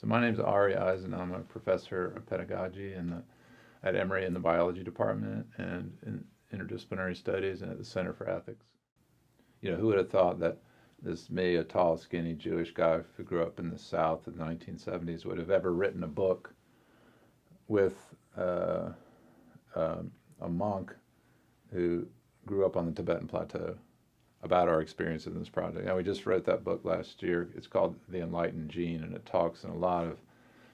So my name is Arri Eisen. I'm a professor of pedagogy at Emory in the biology department and in interdisciplinary studies and at the Center for Ethics. You know, who would have thought that me, a tall, skinny Jewish guy who grew up in the South in the 1970s, would have ever written a book with a monk who grew up on the Tibetan plateau about our experience in this project. And we just wrote that book last year. It's called The Enlightened Gene, and it talks in a lot of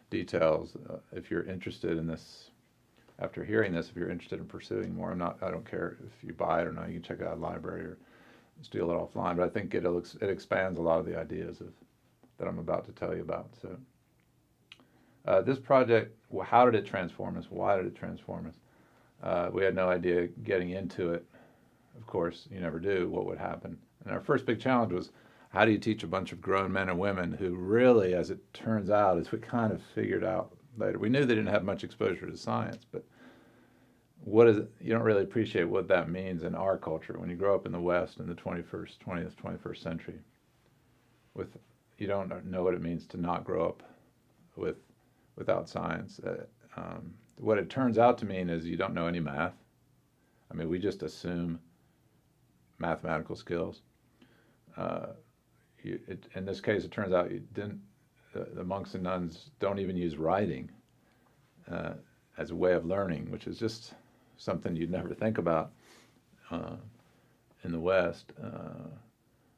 details. If you're interested in this, after hearing this, if you're interested in pursuing more, I don't care if you buy it or not. You can check it out at the library or steal it offline. But I think it expands a lot of the ideas that I'm about to tell you about. So this project, how did it transform us? Why did it transform us? We had no idea getting into it. Of course, you never do, what would happen. And our first big challenge was, how do you teach a bunch of grown men and women who really, as it turns out, as we kind of figured out later, we knew they didn't have much exposure to science, but what is it? You don't really appreciate what that means in our culture when you grow up in the West in the 20th, 21st century. You don't know what it means to not grow up without science. What it turns out to mean is you don't know any math. I mean, we just assume mathematical skills. In this case, it turns out the monks and nuns don't even use writing as a way of learning, which is just something you'd never think about in the West.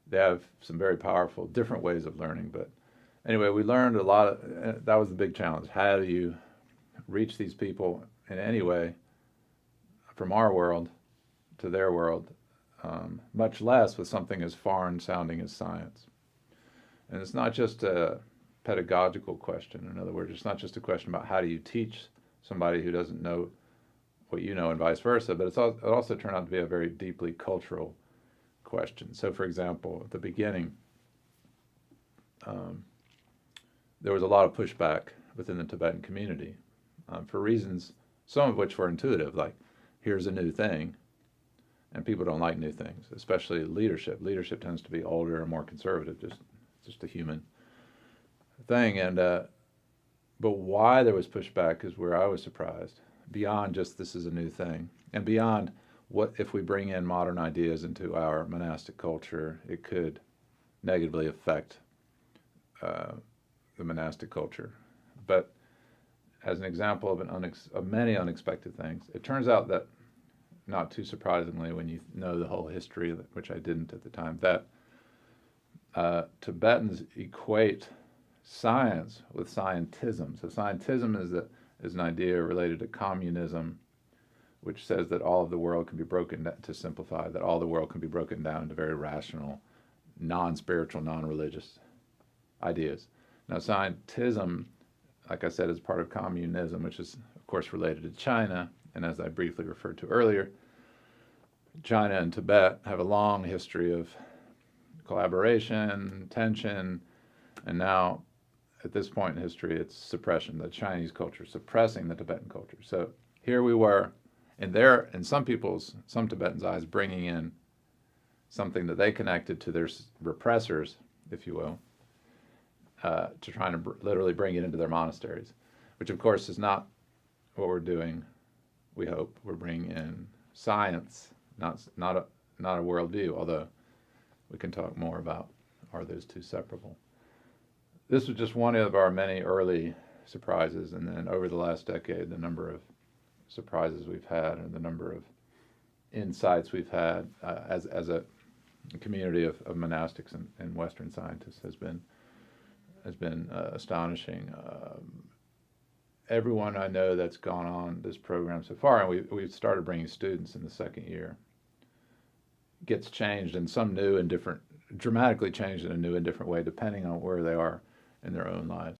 They have some very powerful, different ways of learning. But anyway, we learned a lot. That was the big challenge. How do you reach these people in any way from our world to their world, much less with something as foreign sounding as science. And it's not just a pedagogical question. In other words, it's not just a question about how do you teach somebody who doesn't know what you know and vice versa, but it also turned out to be a very deeply cultural question. So for example, at the beginning, there was a lot of pushback within the Tibetan community for reasons, some of which were intuitive, like here's a new thing, and people don't like new things, especially leadership. Leadership tends to be older and more conservative, just a human thing. And but why there was pushback is where I was surprised, beyond just this is a new thing, and beyond what if we bring in modern ideas into our monastic culture, it could negatively affect the monastic culture. But as an example of many unexpected things, it turns out that, not too surprisingly, when you know the whole history, which I didn't at the time, that Tibetans equate science with scientism. So scientism is an idea related to communism, which says that all of the world can be broken, to simplify, that all the world can be broken down into very rational, non-spiritual, non-religious ideas. Now scientism, like I said, is part of communism, which is, of course, related to China. And as I briefly referred to earlier, China and Tibet have a long history of collaboration, tension, and now, at this point in history, it's suppression, the Chinese culture suppressing the Tibetan culture. So here we were, in some Tibetans' eyes, bringing in something that they connected to their repressors, if you will, to trying to literally bring it into their monasteries, which of course is not what we're doing. We hope we're bringing in science, not a worldview, although we can talk more about are those two separable. This was just one of our many early surprises, and then over the last decade, the number of surprises we've had and the number of insights we've had as a community of monastics and Western scientists has been astonishing. Everyone I know that's gone on this program so far, and we've started bringing students in the second year, gets changed in some new and different, dramatically changed in a new and different way, depending on where they are in their own lives.